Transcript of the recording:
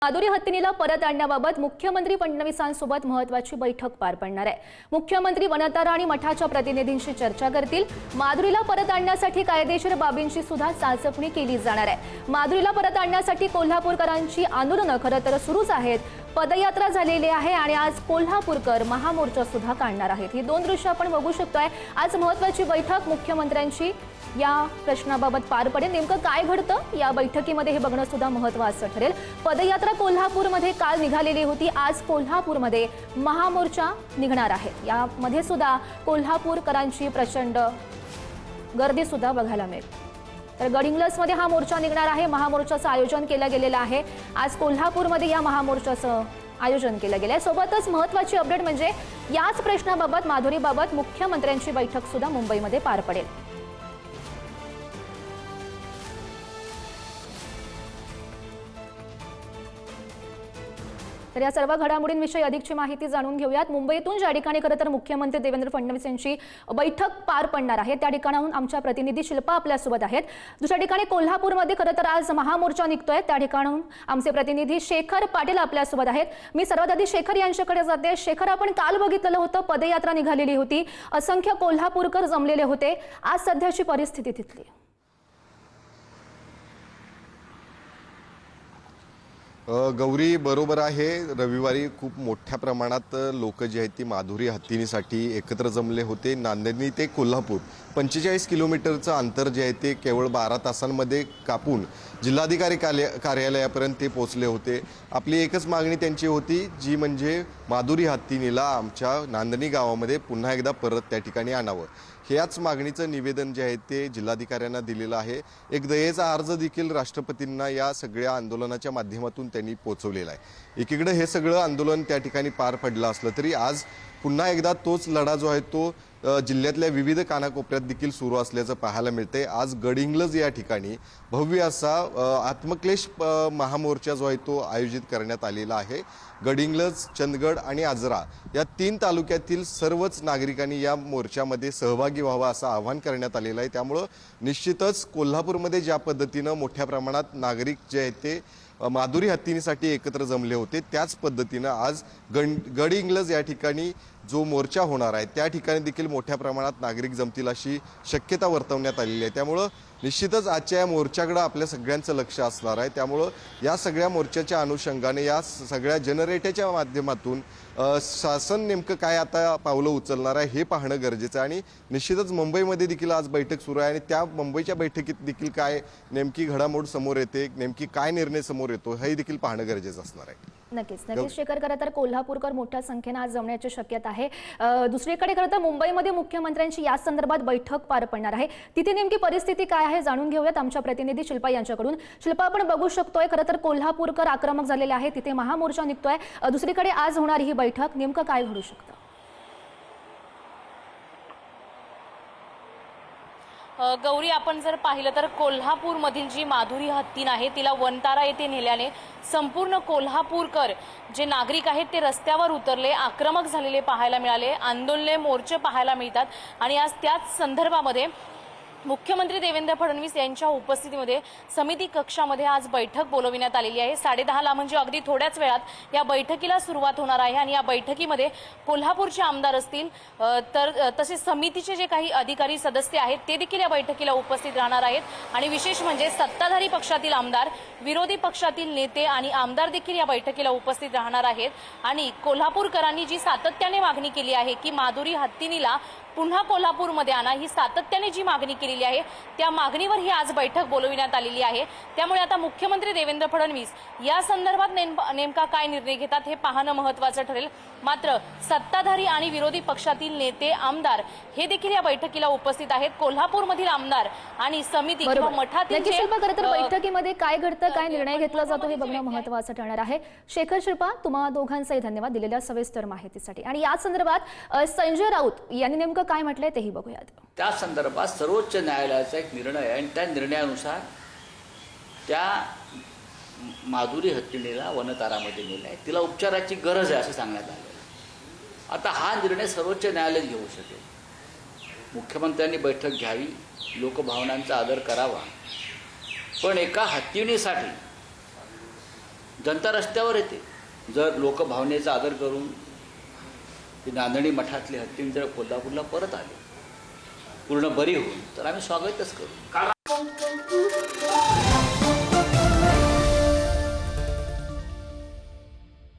माधुरी हत्तीनीला परत आणण्याबाबत मुख्यमंत्री फडणवीसांसोबत महत्त्वाची बैठक पार पडणार आहे। मुख्यमंत्री वनतारा आणि मठाच्या प्रतिनिधींशी चर्चा करतील। माधुरीला परत आणण्यासाठी कायदेशीर बाबींची सुद्धा चाचपणी केली जाणार आहे। माधुरीला परत आणण्यासाठी कोल्हापूरकरांची आंदोलनं खरं तर सुरूच आहेत। पदयात्रा झालेली आहे आणि आज कोल्हापूरकर महामोर्चा सुद्धा काढणार आहेत। ही दोन दृश्य आपण बघू शकतोय। आज महत्त्वाची बैठक मुख्यमंत्र्यांची या प्रश्नाबाबत पार पडेल। नेमकं काय घडतं या बैठकीमध्ये हे बघणं सुद्धा महत्त्वाचं ठरेल। पदयात्रा कोल्हापूरमध्ये काल निघालेली होती, आज कोल्हापूरमध्ये महामोर्चा निघणार आहे। यामध्ये सुद्धा कोल्हापूरकरांची प्रचंड गर्दी सुद्धा बघायला मिळेल। तर गडिंग्लजमध्ये हा मोर्चा निघणार आहे। महामोर्चाचं आयोजन केलं गेलेलं आहे। आज कोल्हापूरमध्ये या महामोर्चाचं आयोजन केलं गेलं आहे। सोबतच महत्त्वाची अपडेट म्हणजे याच प्रश्नाबाबत माधुरीबाबत मुख्यमंत्र्यांची बैठक सुद्धा मुंबईमध्ये पार पडेल। तर या सर्व घडामोडींविषयी अधिकची माहिती जाणून घेऊयात। मुंबईतून ज्या ठिकाणी खरं तर मुख्यमंत्री देवेंद्र फडणवीस यांची बैठक पार पडणार आहे त्या ठिकाणाहून आमच्या प्रतिनिधी शिल्पा आपल्यासोबत आहेत। दुसऱ्या ठिकाणी कोल्हापूरमध्ये खरं तर आज महामोर्चा निघतोय, त्या ठिकाणाहून आमचे प्रतिनिधी शेखर पाटील आपल्यासोबत आहेत। मी सर्वात आधी शेखर यांच्याकडे जाते। शेखर, आपण काल बघितलेलं होतं पदयात्रा निघालेली होती, असंख्य कोल्हापूरकर जमलेले होते, आज सध्याची परिस्थिती तिथली? गौरी, बरोबर आहे। रविवारी खूप मोठ्या प्रमाणात लोक जे आहेत ती माधुरी हत्तीनीसाठी एकत्र जमले होते। नांदेड ते कोल्हापूर 45 किलोमीटरचं अंतर जे आहे ते केवळ 12 तासांमध्ये कापून जिल्हाधिकारी कार्यालयापर्यंत ते पोहोचले होते। आपली एकच मागणी त्यांची होती, जी म्हणजे माधुरी हत्तीनीला आमच्या नांदणी गावामध्ये पुन्हा एकदा परत त्या ठिकाणी आणावं। ह्याच मागणीचं निवेदन जे आहे ते जिल्हाधिकाऱ्यांना दिलेलं आहे। एक दयेचा अर्ज देखील राष्ट्रपतींना या सगळ्या आंदोलनाच्या माध्यमातून त्यांनी पोहोचवलेला आहे। एकीकडे हे सगळं आंदोलन त्या ठिकाणी पार पडलं असलं तरी आज पुन्हा एकदा तोच लढा जो आहे तो जिल्ह्यातल्या विविध कानाकोपऱ्यात देखील सुरू असल्याचं पाहायला मिळते। आज गडिंग्लज या ठिकाणी भव्य असा आत्मक्लेश महामोर्चा जो आहे तो आयोजित करण्यात आलेला आहे। गडिंग्लज, चंदगड आणि आजरा या 3 तालुक्यातील सर्वच नागरिकांनी या मोर्चामध्ये सहभागी व्हावं असं आवाहन करण्यात आलेलं आहे। त्यामुळं निश्चितच कोल्हापूरमध्ये ज्या पद्धतीनं मोठ्या प्रमाणात नागरिक जे आहेत ते माधुरी हत्तीनीसाठी एकत्र जमले होते, त्याच पद्धतीनं आज गडिंग्लज या ठिकाणी जो मोर्चा होणार आहे त्या ठिकाणी देखील मोठ्या प्रमाणात नागरिक जमतील अशी शक्यता वर्तवण्यात आलेली आहे। त्यामुळं निश्चितच आजच्या या मोर्चाकडे आपल्या सगळ्यांचं लक्ष असणार आहे। त्यामुळं या सगळ्या मोर्चाच्या अनुषंगाने या सगळ्या जनरेट्याच्या माध्यमातून शासन नेमकं काय आता पावलं उचलणार आहे हे पाहणं गरजेचं आहे। आणि निश्चितच मुंबईमध्ये देखील आज बैठक सुरू आहे आणि त्या मुंबईच्या बैठकीत देखील काय नेमकी घडामोड समोर येते, नेमकी काय निर्णय समोर येतो हे देखील पाहणं गरजेचं असणार आहे। नक्कीच शेखर, खरं तर कोल्हापूरकर मोठ्या संख्येने आज जमण्याची शक्यता आहे। दुसरीकडे खरं तर मुंबईमध्ये मुख्यमंत्र्यांची या संदर्भात बैठक पार पडणार आहे, तिथे नेमकी परिस्थिती काय आहे जाणून घेऊयात आमच्या प्रतिनिधी शिल्पा यांच्याकडून। शिल्पा, आपण बघू शकतोय खरं तर कोल्हापूरकर आक्रमक झालेले आहे, तिथे महामोर्चा निघतोय। दुसरीकडे आज होणारी ही बैठक, नेमकं काय घडू शकतं? गौरी, आपण जर पाहिलं तर कोल्हापूरमधील जी माधुरी हत्तीन आहे तिला वनतारा येथे नेल्याने संपूर्ण कोल्हापूरकर जे नागरिक आहेत ते रस्त्यावर उतरले, आक्रमक झालेले पाहायला मिळाले, आंदोलने, मोर्चे पाहायला मिळतात। आणि आज त्याच संदर्भामध्ये मुख्यमंत्री देवेंद्र फडणवीस यांच्या उपस्थितीमध्ये समिती कक्षामध्ये आज बैठक बोलविण्यात आलेली आहे। 10:30ला म्हणजे अगदी थोड्याच वेळात या बैठकीला सुरुवात होणार आहे। आणि या बैठकीमध्ये कोल्हापूरचे आमदार असतील तर तसेच समितीचे जे काही अधिकारी सदस्य आहेत ते देखील या बैठकीला उपस्थित राहणार आहेत। आणि विशेष म्हणजे सत्ताधारी पक्षातील आमदार, विरोधी पक्षातील नेते आणि आमदार देखील या बैठकीला उपस्थित राहणार आहेत। आणि कोल्हापूरकरांनी जी सातत्याने मागणी केली आहे की माधुरी हत्तीनीला पुन्हा कोल्हापूरमध्ये आणा, ही सातत्याने जी मागणी केलेली आहे त्या मागणीवर ही आज बैठक बोलविण्यात आलेली आहे। त्यामुळे आता मुख्यमंत्री देवेंद्र फडणवीस या संदर्भात नेमका काय निर्णय घेतात हे पाहणं महत्त्वाचं ठरेल। मात्र सत्ताधारी आणि विरोधी पक्षातील नेते, आमदार हे देखील या बैठकीला उपस्थित आहेत। कोल्हापूरमधील आमदार आणि समिती किंवा मठातील बैठकीमध्ये काय घडतं, काय निर्णय घेतला जातो हे बघणं महत्त्वाचं ठरणार आहे। शेखर, शिल्पा, तुम्हा दोघांचाही धन्यवाद दिलेल्या सविस्तर माहितीसाठी। आणि या संदर्भात संजय राऊत यांनी नेमकं काय म्हटलंय तेही बघूयात। त्या संदर्भात सर्वोच्च न्यायालयाचा एक निर्णय आहे आणि त्या निर्णयानुसार त्या माधुरी हत्तीनीला वनतारामध्ये नेलं आहे, तिला उपचाराची गरज आहे असं सांगण्यात आलं। आता हा निर्णय सर्वोच्च न्यायालय घेऊ शकेल। मुख्यमंत्र्यांनी बैठक घ्यावी, लोकभावनांचा आदर करावा, पण एका हत्तीणीसाठी जनता रस्त्यावर येते. जर लोक भावनेचा आदर करून ती नांदणी मठातली हत्तीण जर कोल्हापूरला परत आली पूर्ण बरी होऊन, तर आम्ही स्वागतच करू.